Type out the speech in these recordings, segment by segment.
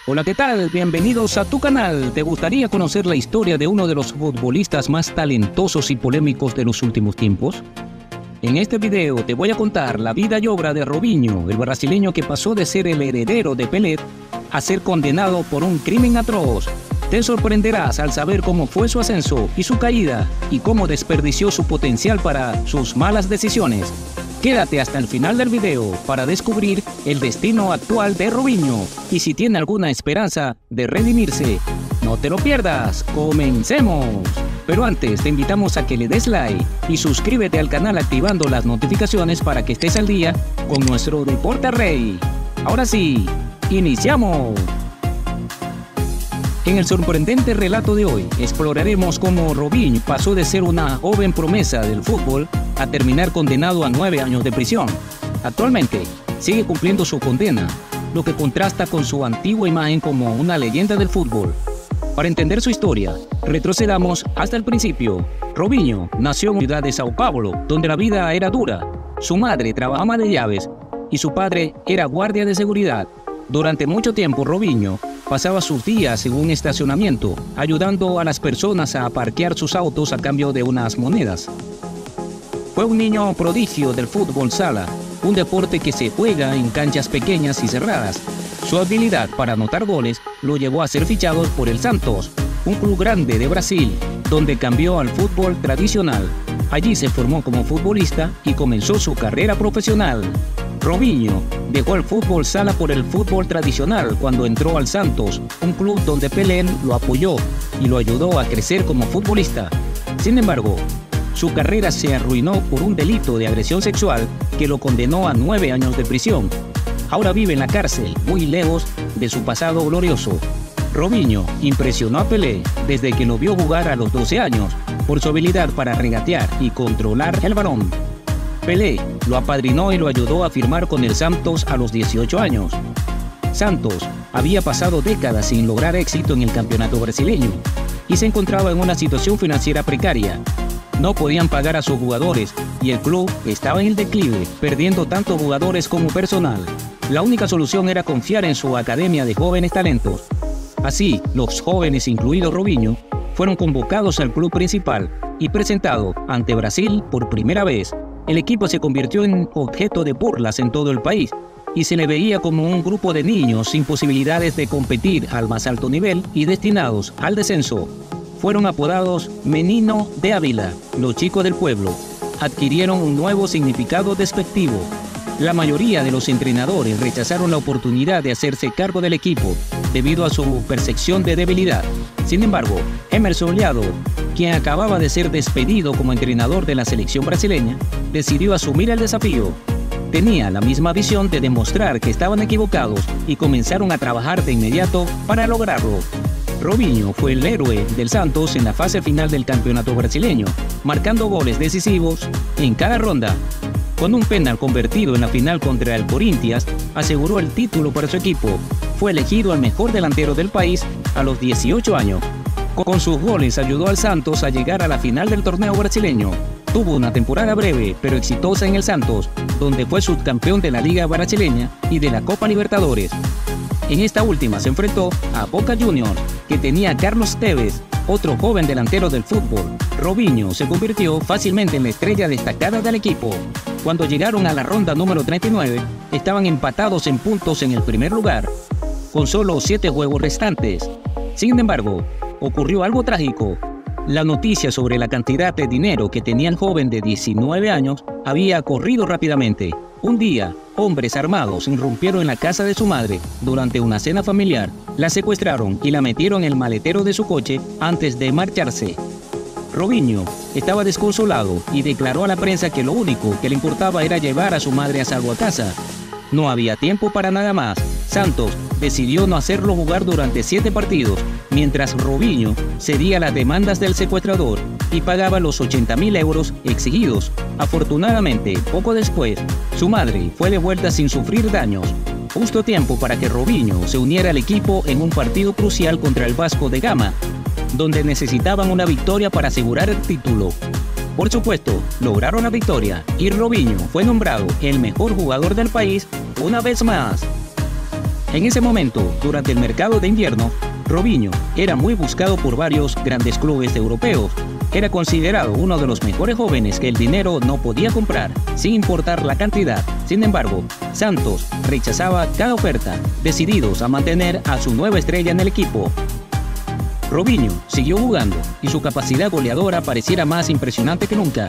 Hola, ¿qué tal? Bienvenidos a tu canal. ¿Te gustaría conocer la historia de uno de los futbolistas más talentosos y polémicos de los últimos tiempos? En este video te voy a contar la vida y obra de Robinho, el brasileño que pasó de ser el heredero de Pelé a ser condenado por un crimen atroz. Te sorprenderás al saber cómo fue su ascenso y su caída y cómo desperdició su potencial para sus malas decisiones. Quédate hasta el final del video para descubrir el destino actual de Robinho y si tiene alguna esperanza de redimirse. No te lo pierdas, ¡comencemos! Pero antes te invitamos a que le des like y suscríbete al canal activando las notificaciones para que estés al día con nuestro deporte rey. Ahora sí, ¡iniciamos! En el sorprendente relato de hoy, exploraremos cómo Robinho pasó de ser una joven promesa del fútbol a terminar condenado a 9 años de prisión. Actualmente, sigue cumpliendo su condena, lo que contrasta con su antigua imagen como una leyenda del fútbol. Para entender su historia, retrocedamos hasta el principio. Robinho nació en la ciudad de Sao Paulo, donde la vida era dura. Su madre trabajaba de llaves y su padre era guardia de seguridad. Durante mucho tiempo, Robinho pasaba sus días en un estacionamiento, ayudando a las personas a parquear sus autos a cambio de unas monedas. Fue un niño prodigio del fútbol sala, un deporte que se juega en canchas pequeñas y cerradas. Su habilidad para anotar goles lo llevó a ser fichado por el Santos, un club grande de Brasil, donde cambió al fútbol tradicional. Allí se formó como futbolista y comenzó su carrera profesional. Robinho dejó el fútbol sala por el fútbol tradicional cuando entró al Santos, un club donde Pelé lo apoyó y lo ayudó a crecer como futbolista. Sin embargo, su carrera se arruinó por un delito de agresión sexual que lo condenó a 9 años de prisión. Ahora vive en la cárcel, muy lejos de su pasado glorioso. Robinho impresionó a Pelé desde que lo vio jugar a los 12 años por su habilidad para regatear y controlar el balón. Pelé lo apadrinó y lo ayudó a firmar con el Santos a los 18 años. Santos había pasado décadas sin lograr éxito en el campeonato brasileño y se encontraba en una situación financiera precaria. No podían pagar a sus jugadores y el club estaba en el declive, perdiendo tanto jugadores como personal. La única solución era confiar en su academia de jóvenes talentos. Así, los jóvenes, incluido Robinho, fueron convocados al club principal y presentados ante Brasil por primera vez. El equipo se convirtió en objeto de burlas en todo el país y se le veía como un grupo de niños sin posibilidades de competir al más alto nivel y destinados al descenso. Fueron apodados Menino de Ávila, los chicos del pueblo. Adquirieron un nuevo significado despectivo. La mayoría de los entrenadores rechazaron la oportunidad de hacerse cargo del equipo debido a su percepción de debilidad. Sin embargo, Emerson Leado, quien acababa de ser despedido como entrenador de la selección brasileña, decidió asumir el desafío. Tenía la misma visión de demostrar que estaban equivocados y comenzaron a trabajar de inmediato para lograrlo. Robinho fue el héroe del Santos en la fase final del campeonato brasileño, marcando goles decisivos en cada ronda. Con un penal convertido en la final contra el Corinthians, aseguró el título para su equipo. Fue elegido el mejor delantero del país a los 18 años. Con sus goles ayudó al Santos a llegar a la final del torneo brasileño. Tuvo una temporada breve pero exitosa en el Santos, donde fue subcampeón de la Liga Brasileña y de la Copa Libertadores. En esta última se enfrentó a Boca Juniors, que tenía a Carlos Tevez, otro joven delantero del fútbol. Robinho se convirtió fácilmente en la estrella destacada del equipo. Cuando llegaron a la ronda número 39, estaban empatados en puntos en el primer lugar, con solo 7 juegos restantes. Sin embargo, ocurrió algo trágico. La noticia sobre la cantidad de dinero que tenía el joven de 19 años había corrido rápidamente. Un día, hombres armados irrumpieron en la casa de su madre durante una cena familiar. La secuestraron y la metieron en el maletero de su coche antes de marcharse. Robinho estaba desconsolado y declaró a la prensa que lo único que le importaba era llevar a su madre a salvo a casa. No había tiempo para nada más. Santos decidió no hacerlo jugar durante 7 partidos, mientras Robinho cedía las demandas del secuestrador y pagaba los 80.000 euros exigidos. Afortunadamente, poco después, su madre fue devuelta sin sufrir daños. Justo tiempo para que Robinho se uniera al equipo en un partido crucial contra el Vasco da Gama, donde necesitaban una victoria para asegurar el título. Por supuesto, lograron la victoria y Robinho fue nombrado el mejor jugador del país una vez más. En ese momento, durante el mercado de invierno, Robinho era muy buscado por varios grandes clubes europeos. Era considerado uno de los mejores jóvenes que el dinero no podía comprar, sin importar la cantidad. Sin embargo, Santos rechazaba cada oferta, decididos a mantener a su nueva estrella en el equipo. Robinho siguió jugando y su capacidad goleadora pareciera más impresionante que nunca.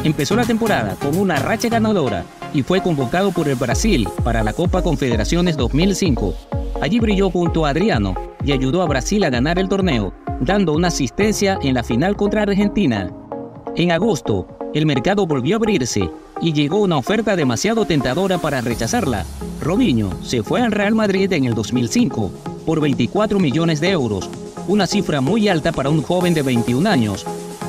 Empezó la temporada con una racha ganadora y fue convocado por el Brasil para la Copa Confederaciones 2005. Allí brilló junto a Adriano y ayudó a Brasil a ganar el torneo, dando una asistencia en la final contra Argentina. En agosto, el mercado volvió a abrirse y llegó una oferta demasiado tentadora para rechazarla. Robinho se fue al Real Madrid en el 2005 por 24 millones de euros, una cifra muy alta para un joven de 21 años.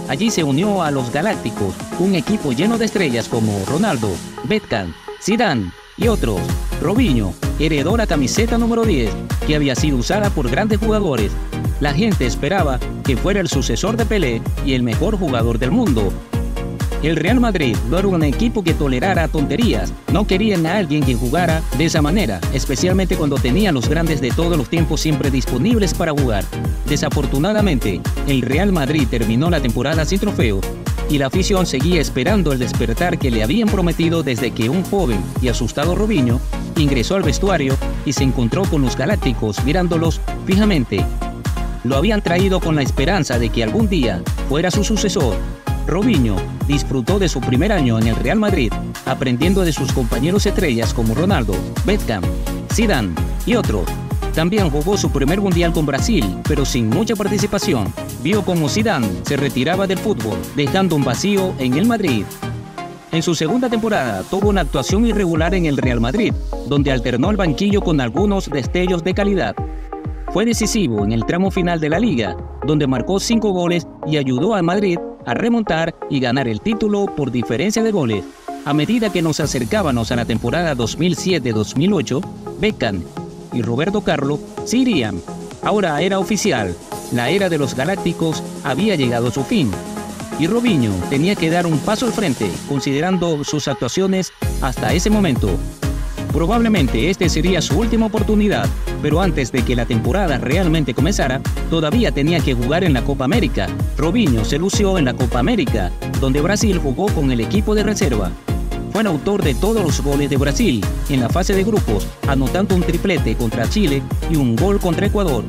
Allí se unió a los Galácticos, un equipo lleno de estrellas como Ronaldo, Beckham, Zidane y otros. Robinho heredó la camiseta número 10, que había sido usada por grandes jugadores. La gente esperaba que fuera el sucesor de Pelé y el mejor jugador del mundo. El Real Madrid no era un equipo que tolerara tonterías. No querían a alguien que jugara de esa manera, especialmente cuando tenía a los grandes de todos los tiempos siempre disponibles para jugar. Desafortunadamente, el Real Madrid terminó la temporada sin trofeo y la afición seguía esperando el despertar que le habían prometido desde que un joven y asustado Robinho ingresó al vestuario y se encontró con los Galácticos mirándolos fijamente. Lo habían traído con la esperanza de que algún día fuera su sucesor. Robinho disfrutó de su primer año en el Real Madrid, aprendiendo de sus compañeros estrellas como Ronaldo, Beckham, Zidane y otros. También jugó su primer mundial con Brasil, pero sin mucha participación. Vio cómo Zidane se retiraba del fútbol, dejando un vacío en el Madrid. En su segunda temporada tuvo una actuación irregular en el Real Madrid, donde alternó el banquillo con algunos destellos de calidad. Fue decisivo en el tramo final de la liga, donde marcó 5 goles y ayudó al Madrid a remontar y ganar el título por diferencia de goles. A medida que nos acercábamos a la temporada 2007-2008, Beckham y Roberto Carlos se irían. Ahora era oficial, la era de los Galácticos había llegado a su fin, y Robinho tenía que dar un paso al frente, considerando sus actuaciones hasta ese momento. Probablemente este sería su última oportunidad, pero antes de que la temporada realmente comenzara, todavía tenía que jugar en la Copa América. Robinho se lució en la Copa América, donde Brasil jugó con el equipo de reserva. Fue el autor de todos los goles de Brasil en la fase de grupos, anotando un triplete contra Chile y un gol contra Ecuador.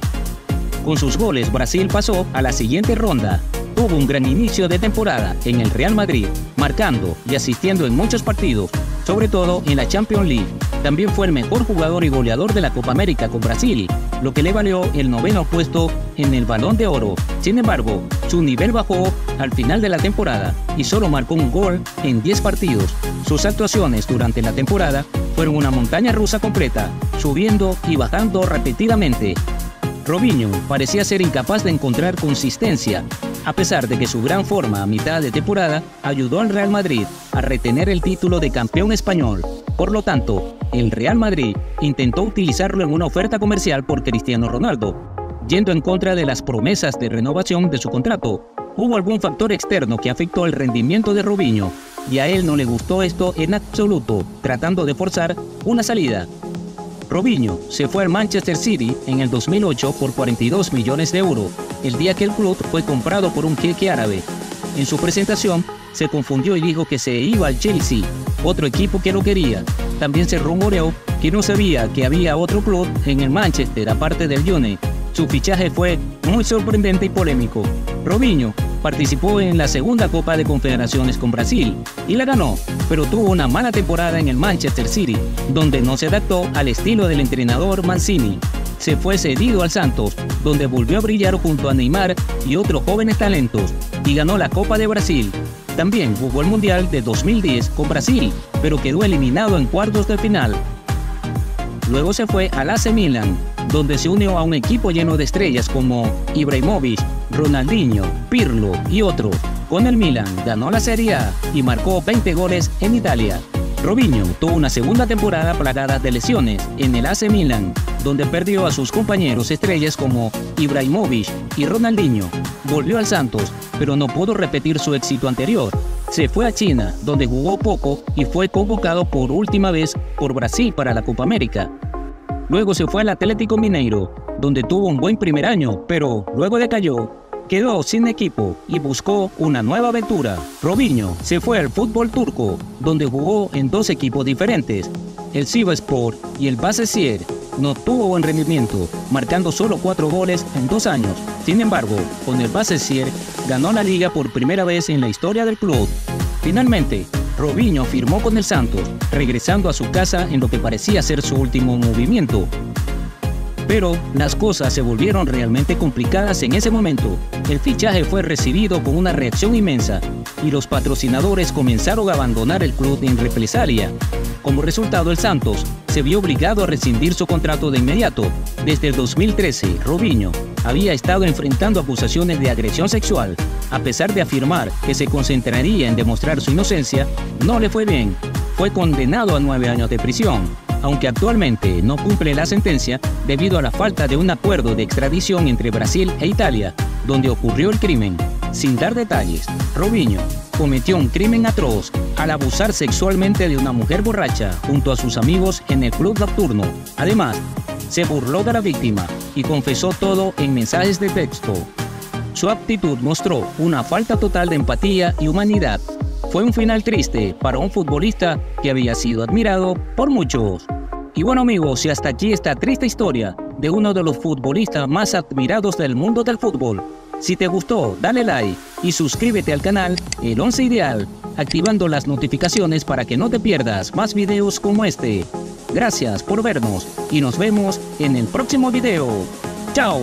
Con sus goles, Brasil pasó a la siguiente ronda. Tuvo un gran inicio de temporada en el Real Madrid, marcando y asistiendo en muchos partidos, sobre todo en la Champions League. También fue el mejor jugador y goleador de la Copa América con Brasil, lo que le valió el 9º puesto en el Balón de Oro. Sin embargo, su nivel bajó al final de la temporada y solo marcó un gol en 10 partidos. Sus actuaciones durante la temporada fueron una montaña rusa completa, subiendo y bajando repetidamente. Robinho parecía ser incapaz de encontrar consistencia, a pesar de que su gran forma a mitad de temporada ayudó al Real Madrid a retener el título de campeón español. Por lo tanto, el Real Madrid intentó utilizarlo en una oferta comercial por Cristiano Ronaldo, yendo en contra de las promesas de renovación de su contrato. Hubo algún factor externo que afectó el rendimiento de Robinho, y a él no le gustó esto en absoluto, tratando de forzar una salida. Robinho se fue al Manchester City en el 2008 por 42 millones de euros, el día que el club fue comprado por un jeque árabe. En su presentación, se confundió y dijo que se iba al Chelsea, otro equipo que lo quería. También se rumoreó que no sabía que había otro club en el Manchester aparte del United. Su fichaje fue muy sorprendente y polémico. Robinho participó en la segunda Copa de Confederaciones con Brasil y la ganó, pero tuvo una mala temporada en el Manchester City, donde no se adaptó al estilo del entrenador Mancini. Se fue cedido al Santos, donde volvió a brillar junto a Neymar y otros jóvenes talentos, y ganó la Copa de Brasil. También jugó el Mundial de 2010 con Brasil, pero quedó eliminado en cuartos de final. Luego se fue al AC Milan, donde se unió a un equipo lleno de estrellas como Ibrahimovic, Ronaldinho, Pirlo y otros. Con el Milan ganó la Serie A y marcó 20 goles en Italia. Robinho tuvo una segunda temporada plagada de lesiones en el AC Milan, donde perdió a sus compañeros estrellas como Ibrahimovic y Ronaldinho. Volvió al Santos, pero no pudo repetir su éxito anterior. Se fue a China, donde jugó poco y fue convocado por última vez por Brasil para la Copa América. Luego se fue al Atlético Mineiro, donde tuvo un buen primer año, pero luego decayó. Quedó sin equipo y buscó una nueva aventura. Robinho se fue al fútbol turco, donde jugó en dos equipos diferentes, el Sivasspor y el Başakşehir. No tuvo buen rendimiento, marcando solo 4 goles en 2 años. Sin embargo, con el Başakşehir ganó la liga por primera vez en la historia del club. Finalmente, Robinho firmó con el Santos, regresando a su casa en lo que parecía ser su último movimiento. Pero las cosas se volvieron realmente complicadas en ese momento. El fichaje fue recibido con una reacción inmensa y los patrocinadores comenzaron a abandonar el club en represalia. Como resultado, el Santos se vio obligado a rescindir su contrato de inmediato. Desde el 2013, Robinho había estado enfrentando acusaciones de agresión sexual. A pesar de afirmar que se concentraría en demostrar su inocencia, no le fue bien. Fue condenado a 9 años de prisión, aunque actualmente no cumple la sentencia debido a la falta de un acuerdo de extradición entre Brasil e Italia, donde ocurrió el crimen. Sin dar detalles, Robinho cometió un crimen atroz al abusar sexualmente de una mujer borracha junto a sus amigos en el club nocturno. Además, se burló de la víctima y confesó todo en mensajes de texto. Su actitud mostró una falta total de empatía y humanidad. Fue un final triste para un futbolista que había sido admirado por muchos. Y bueno amigos, y hasta aquí esta triste historia de uno de los futbolistas más admirados del mundo del fútbol. Si te gustó, dale like y suscríbete al canal El Once Ideal, activando las notificaciones para que no te pierdas más videos como este. Gracias por vernos y nos vemos en el próximo video. ¡Chao!